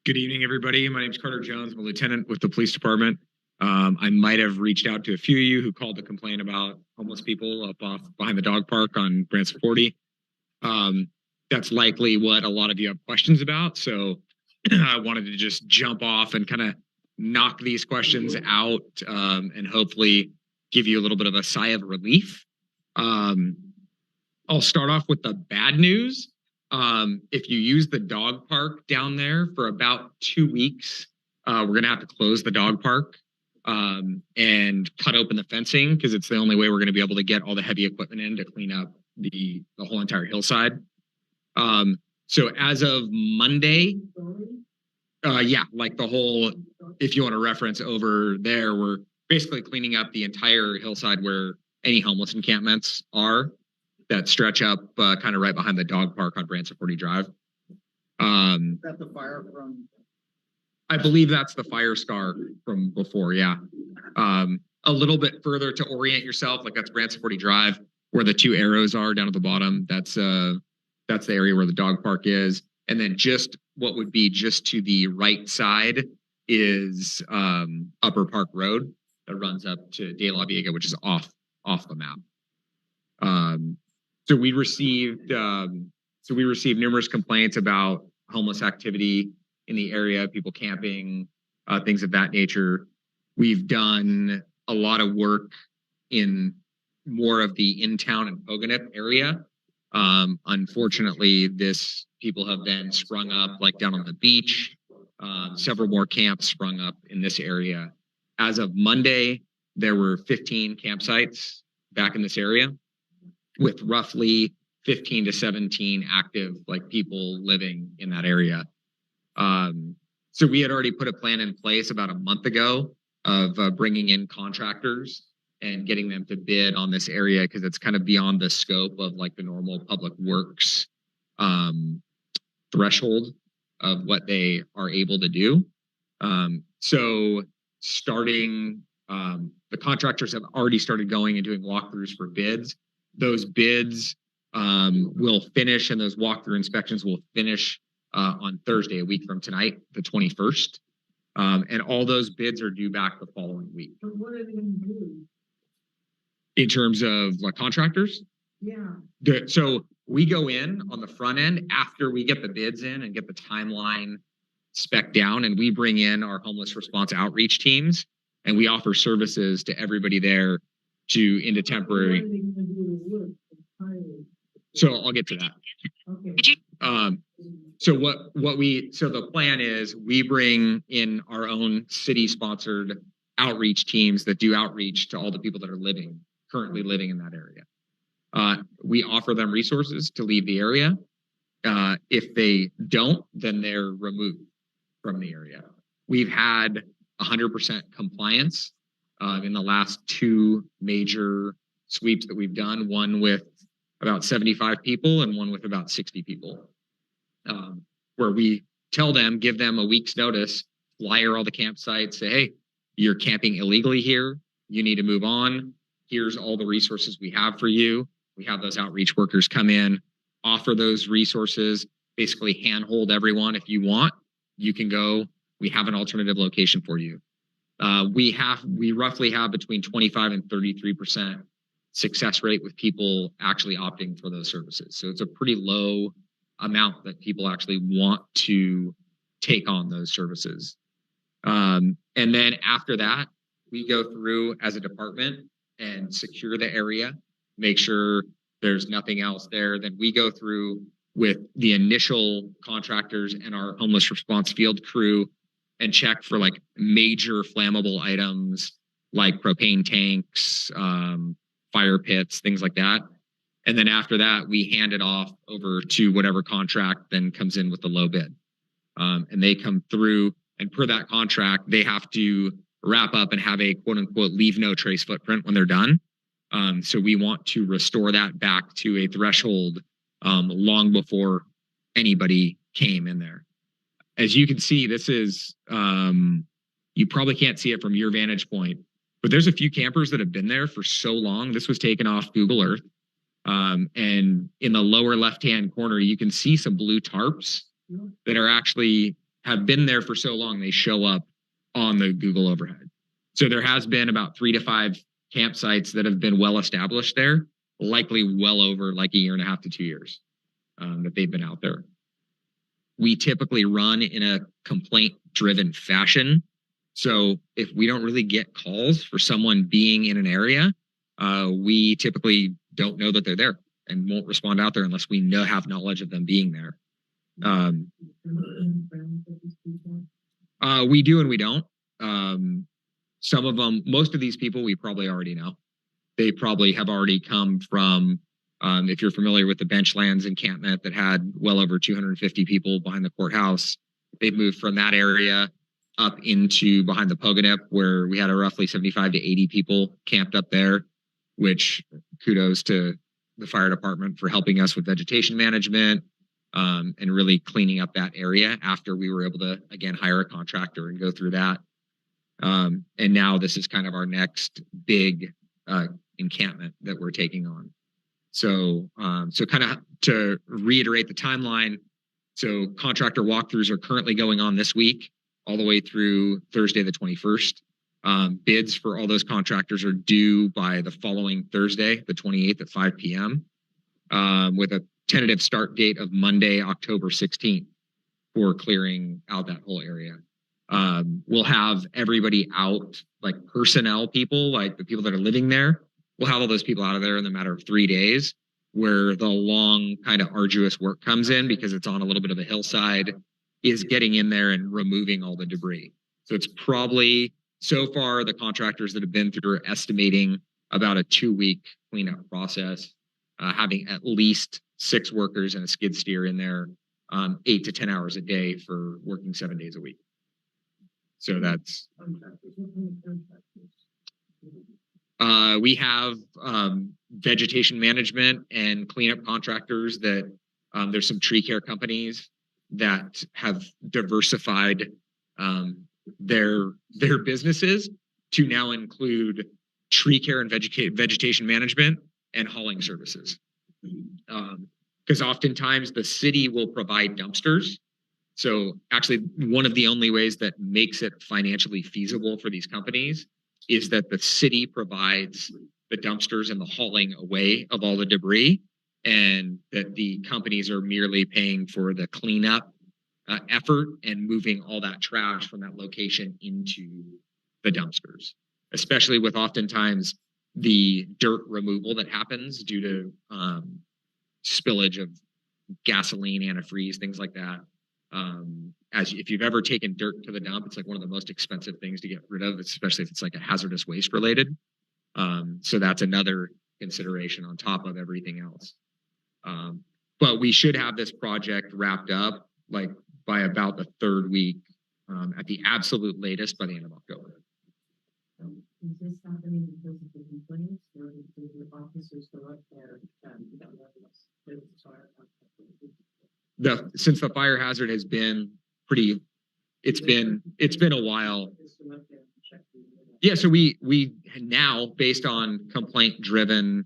Good evening, everybody. My name is Carter Jones. I'm a lieutenant with the police department. I might have reached out to a few of you who called to complain about homeless people up off behind the dog park on Branson 40. That's likely what a lot of you have questions about. So I wanted to just jump off and kind of knock these questions out and hopefully give you a little bit of a sigh of relief. I'll start off with the bad news. If you use the dog park down there for about 2 weeks, we're going to have to close the dog park and cut open the fencing because it's the only way we're going to be able to get all the heavy equipment in to clean up the whole entire hillside. So as of Monday, yeah, like the whole, if you want to reference over there, we're basically cleaning up the entire hillside where any homeless encampments are that stretch up kind of right behind the dog park on Branson 40 Drive. Is that the fire from? I believe that's the fire scar from before, yeah. A little bit further to orient yourself, like that's Branson 40 Drive, where the two arrows are down at the bottom. That's the area where the dog park is. And then just what would be just to the right side is Upper Park Road that runs up to Delaveaga, which is off the map. So we received numerous complaints about homeless activity in the area, people camping, things of that nature. We've done a lot of work in more of the in-town and Pogonip area. Unfortunately, people have been sprung up like down on the beach. Several more camps sprung up in this area. As of Monday, there were 15 campsites back in this area, with roughly 15 to 17 active like people living in that area. So we had already put a plan in place about a month ago of bringing in contractors and getting them to bid on this area because it's kind of beyond the scope of like the normal public works threshold of what they are able to do. So starting, the contractors have already started going and doing walkthroughs for bids. Those bids will finish and those walkthrough inspections will finish on Thursday, a week from tonight, the 21st. And all those bids are due back the following week. But what are they going to do? In terms of like contractors? Yeah. So we go in on the front end after we get the bids in and get the timeline spec down, and we bring in our homeless response outreach teams and we offer services to everybody there into temporary. So I'll get to that. Okay. So the plan is we bring in our own city sponsored outreach teams that do outreach to all the people that are currently living in that area. We offer them resources to leave the area. If they don't, then they're removed from the area. We've had 100% compliance in the last two major sweeps that we've done, one with about 75 people and one with about 60 people, where we tell them, give them a week's notice, flyer all the campsites, say, hey, you're camping illegally here. You need to move on. Here's all the resources we have for you. We have those outreach workers come in, offer those resources, basically handhold everyone. If you want, you can go. We have an alternative location for you. We roughly have between 25 and 33% success rate with people actually opting for those services. So it's a pretty low amount that people actually want to take on those services. And then after that, we go through as a department and secure the area, make sure there's nothing else there. Then we go through with the initial contractors and our homeless response field crew and check for like major flammable items like propane tanks, fire pits, things like that. And then after that, we hand it off over to whatever contract then comes in with the low bid. And they come through, and per that contract, they have to wrap up and have a quote unquote leave no trace footprint when they're done. So we want to restore that back to a threshold long before anybody came in there. As you can see, this is, you probably can't see it from your vantage point, but there's a few campers that have been there for so long. This was taken off Google Earth. And in the lower left-hand corner, you can see some blue tarps that are actually have been there for so long, they show up on the Google overhead. So there has been about 3 to 5 campsites that have been well established there, likely well over like a year and a half to 2 years that they've been out there. We typically run in a complaint-driven fashion. So if we don't really get calls for someone being in an area, we typically don't know that they're there and won't respond out there unless we have knowledge of them being there. We do and we don't. Some of them, most of these people, we probably already know. They probably have already come from, if you're familiar with the Benchlands encampment that had well over 250 people behind the courthouse, they've moved from that area up into behind the Poganip, where we had a roughly 75 to 80 people camped up there, which kudos to the fire department for helping us with vegetation management and really cleaning up that area after we were able to, again, hire a contractor and go through that. And now this is kind of our next big encampment that we're taking on. So kind of to reiterate the timeline, so contractor walkthroughs are currently going on this week, all the way through Thursday, the 21st. Bids for all those contractors are due by the following Thursday, the 28th at 5 p.m. With a tentative start date of Monday, October 16th for clearing out that whole area. We'll have everybody out, like personnel people, like the people that are living there. We'll have all those people out of there in the matter of 3 days, where the long kind of arduous work comes in because it's on a little bit of a hillside, is getting in there and removing all the debris. So it's probably, so far, the contractors that have been through are estimating about a 2-week cleanup process, having at least 6 workers and a skid steer in there, 8 to 10 hours a day for working 7 days a week. So that's, we have vegetation management and cleanup contractors that there's some tree care companies that have diversified their businesses to now include tree care and vegetation management and hauling services. Because oftentimes the city will provide dumpsters. So actually, one of the only ways that makes it financially feasible for these companies is that the city provides the dumpsters and the hauling away of all the debris, and that the companies are merely paying for the cleanup effort and moving all that trash from that location into the dumpsters, especially with oftentimes the dirt removal that happens due to spillage of gasoline, antifreeze, things like that. If you've ever taken dirt to the dump, it's like one of the most expensive things to get rid of, especially if it's like a hazardous waste related. So that's another consideration on top of everything else. But we should have this project wrapped up like by about the 3rd week, at the absolute latest by the end of October. Is this happening because of the complaints, or do the officers go up there since the fire hazard has been pretty, it's been a while. Yeah, so we now, based on complaint driven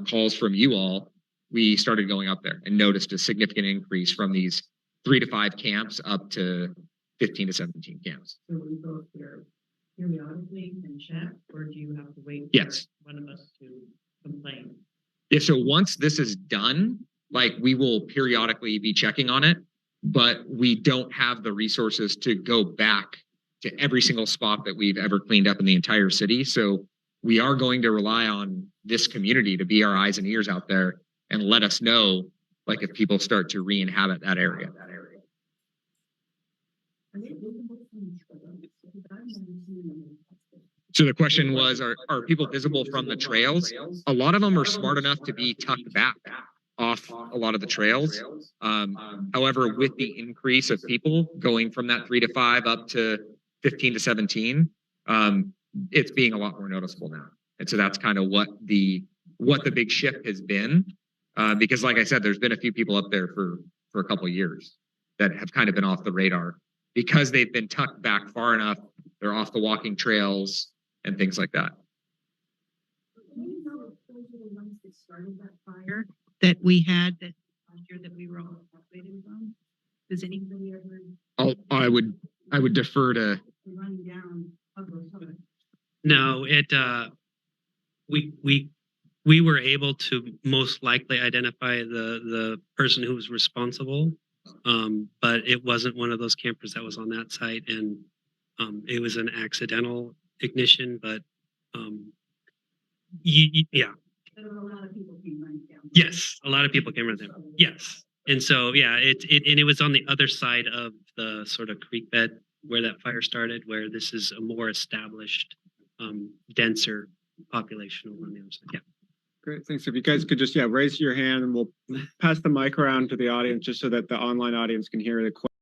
calls from you all, we started going up there and noticed a significant increase from these 3 to 5 camps up to 15 to 17 camps. So we go up there periodically and check, or do you have to wait for one of us to complain? Yeah, so once this is done, like we will periodically be checking on it, but we don't have the resources to go back to every single spot that we've ever cleaned up in the entire city. So we are going to rely on this community to be our eyes and ears out there and let us know, like, if people start to re-inhabit that area. So the question was, are people visible from the trails? A lot of them are smart enough to be tucked back off a lot of the trails. However, with the increase of people going from that 3 to 5 up to 15 to 17, it's being a lot more noticeable now. And so that's kind of what the big shift has been. Because like I said, there's been a few people up there for a couple of years that have kind of been off the radar because they've been tucked back far enough. They're off the walking trails and things like that. Those are the ones that started that fire that we had that last year that we were all evacuated from. Does anybody ever I would defer to. Running down of those others. No, we were able to most likely identify the person who was responsible, but it wasn't one of those campers that was on that site, and it was an accidental ignition. But yeah, There were a lot of people came running down. yes, a lot of people came running down. Yes, and so yeah, it was on the other side of the sort of creek bed where that fire started, where this is a more established, denser population over on the other side. Yeah. Great, thanks. If you guys could just raise your hand, and we'll pass the mic around to the audience just so that the online audience can hear the question.